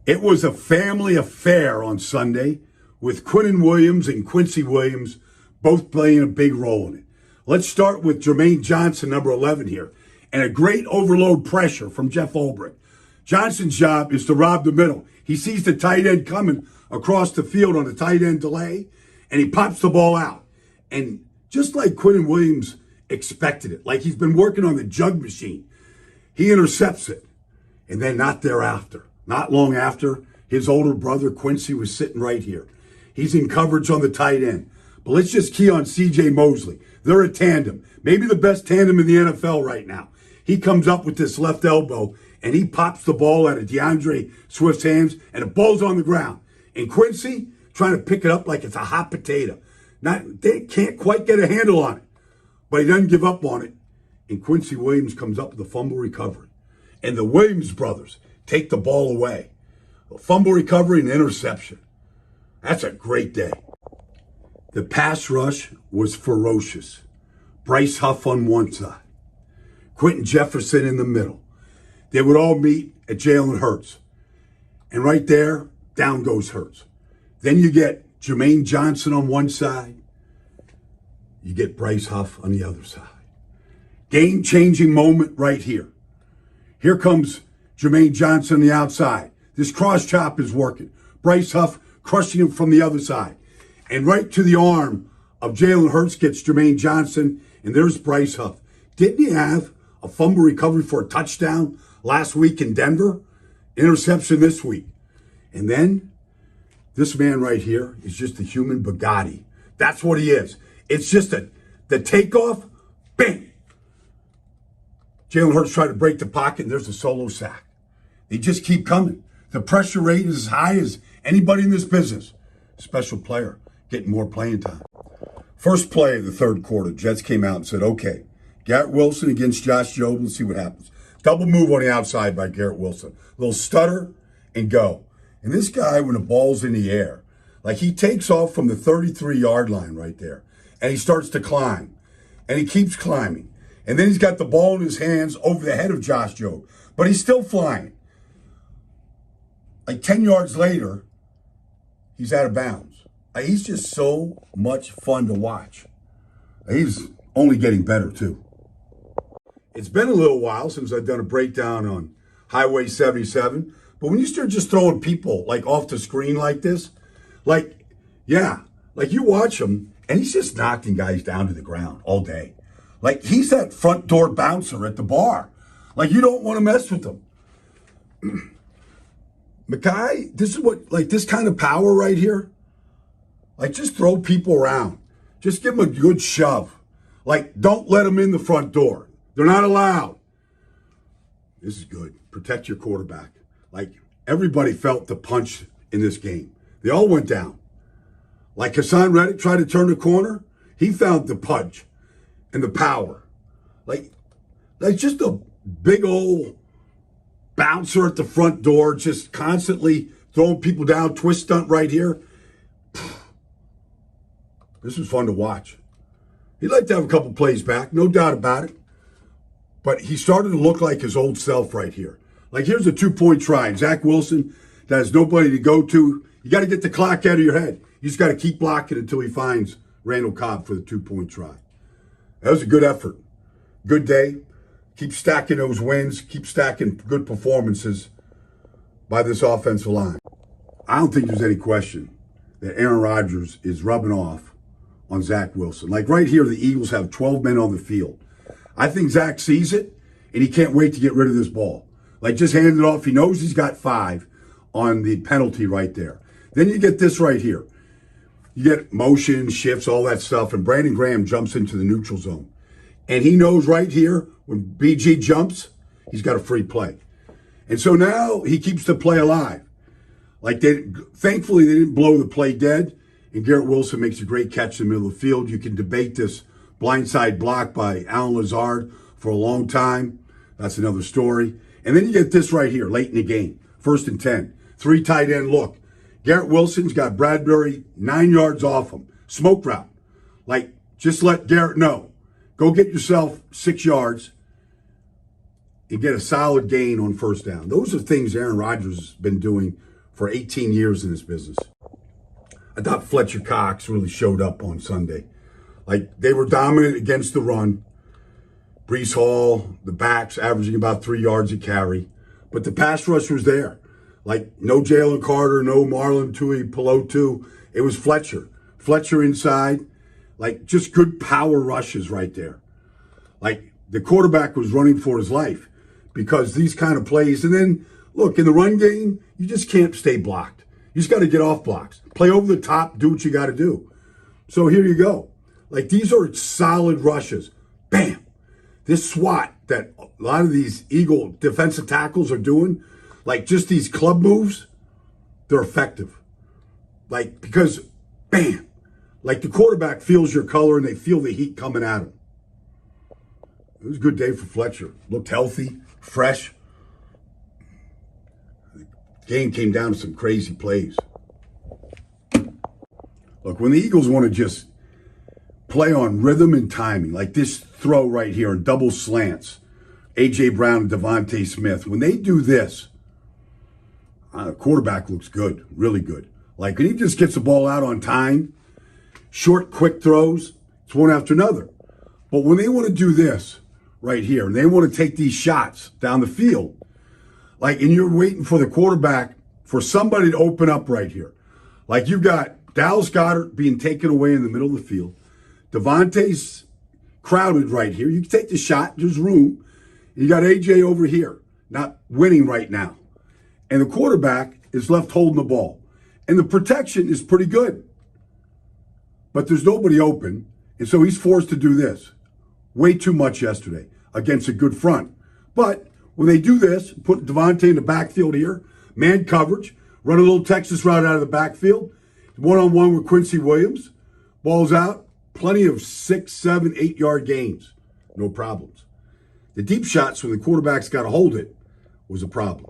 It was a family affair on Sunday with Quinnen Williams and Quincy Williams both playing a big role in it. Let's start with Jermaine Johnson, number 11 here, and a great overload pressure from Jeff Ulbrich. Johnson's job is to rob the middle. He sees the tight end coming across the field on a tight end delay, and he pops the ball out. And just like Quinnen Williams expected it, like he's been working on the jug machine, he intercepts it. And then not long after, his older brother Quincy was sitting right here. He's in coverage on the tight end. But let's just key on C.J. Mosley. They're a tandem, maybe the best tandem in the NFL right now. He comes up with this left elbow, and he pops the ball out of DeAndre Swift's hands, and the ball's on the ground. And Quincy trying to pick it up like it's a hot potato. They can't quite get a handle on it, but he doesn't give up on it. And Quincy Williams comes up with a fumble recovery. And the Williams brothers take the ball away. A fumble recovery and interception. That's a great day. The pass rush was ferocious. Bryce Huff on one side, Quentin Jefferson in the middle. They would all meet at Jalen Hurts. And right there, down goes Hurts. Then you get Jermaine Johnson on one side. You get Bryce Huff on the other side. Game-changing moment right here. Here comes Jermaine Johnson on the outside. This cross chop is working. Bryce Huff crushing him from the other side. And right to the arm of Jalen Hurts gets Jermaine Johnson, and there's Bryce Huff. Didn't he have a fumble recovery for a touchdown last week in Denver? Interception this week. And then this man right here is just a human Bugatti. That's what he is. It's just the takeoff, bang. Jalen Hurts tried to break the pocket, and there's a solo sack. They just keep coming. The pressure rate is as high as anybody in this business. Special player, getting more playing time. First play of the third quarter, Jets came out and said, okay, Garrett Wilson against Josh Jobe, let's see what happens. Double move on the outside by Garrett Wilson. A little stutter and go. And this guy, when the ball's in the air, like he takes off from the 33-yard line right there, and he starts to climb, and he keeps climbing. And then he's got the ball in his hands over the head of Josh Jobe, but he's still flying. Like 10 yards later, he's out of bounds. He's just so much fun to watch. He's only getting better, too. It's been a little while since I've done a breakdown on Highway 77, but when you start just throwing people like off the screen like this, like you watch him, and he's just knocking guys down to the ground all day. Like he's that front door bouncer at the bar. Like you don't want to mess with him. Mackay, this is what, like this kind of power right here, like just throw people around. Just give them a good shove. Like don't let them in the front door. They're not allowed. This is good. Protect your quarterback. Like everybody felt the punch in this game. They all went down. Like Hassan Reddick tried to turn the corner. He found the punch and the power. Like just a big old bouncer at the front door, just constantly throwing people down, twist stunt right here. This was fun to watch. He'd like to have a couple plays back, no doubt about it. But he started to look like his old self right here. Like here's a 2-point try. Zach Wilson has nobody to go to. You got to get the clock out of your head. You just got to keep blocking until he finds Randall Cobb for the 2-point try. That was a good effort. Good day. Keep stacking those wins. Keep stacking good performances by this offensive line. I don't think there's any question that Aaron Rodgers is rubbing off on Zach Wilson. Like right here, the Eagles have 12 men on the field. I think Zach sees it, and he can't wait to get rid of this ball. Like just hand it off. He knows he's got 5 on the penalty right there. Then you get this right here. You get motion, shifts, all that stuff, and Brandon Graham jumps into the neutral zone. And he knows right here, when BG jumps, he's got a free play. And so now he keeps the play alive. Like thankfully, they didn't blow the play dead, and Garrett Wilson makes a great catch in the middle of the field. You can debate this blindside block by Alan Lazard for a long time. That's another story. And then you get this right here, late in the game, 1st and 10, 3 tight end look. Garrett Wilson's got Bradbury 9 yards off him. Smoke route. Like, just let Garrett know. Go get yourself 6 yards and get a solid gain on 1st down. Those are things Aaron Rodgers has been doing for 18 years in this business. I thought Fletcher Cox really showed up on Sunday. Like, they were dominant against the run. Brees Hall, the backs, averaging about 3 yards a carry. But the pass rush was there. Like, no Jalen Carter, no Marlon Tui, Pelotu. It was Fletcher. Fletcher inside. Like, just good power rushes right there. Like, the quarterback was running for his life because these kind of plays. And then, look, in the run game, you just can't stay blocked. You just got to get off blocks. Play over the top, do what you got to do. So here you go. Like, these are solid rushes. Bam. This SWAT that a lot of these Eagle defensive tackles are doing, like just these club moves, they're effective. Like, because, bam, like the quarterback feels your color and they feel the heat coming at him. It was a good day for Fletcher. Looked healthy, fresh. The game came down to some crazy plays. Look, when the Eagles want to just play on rhythm and timing, like this throw right here and double slants, A.J. Brown and Devontae Smith, when they do this, the quarterback looks good, really good. Like, when he just gets the ball out on time, short, quick throws, it's one after another. But when they want to do this right here, and they want to take these shots down the field, like, and you're waiting for the quarterback, for somebody to open up right here. Like, you've got Dallas Goedert being taken away in the middle of the field. Devontae's crowded right here. You can take the shot. There's room. You got A.J. over here, not winning right now. And the quarterback is left holding the ball. And the protection is pretty good. But there's nobody open. And so he's forced to do this. Way too much yesterday against a good front. But when they do this, put Devontae in the backfield here, man coverage, run a little Texas route out of the backfield, one-on-one with Quincy Williams, ball's out, plenty of 6, 7, 8-yard gains. No problems. The deep shots when the quarterback's got to hold it was a problem.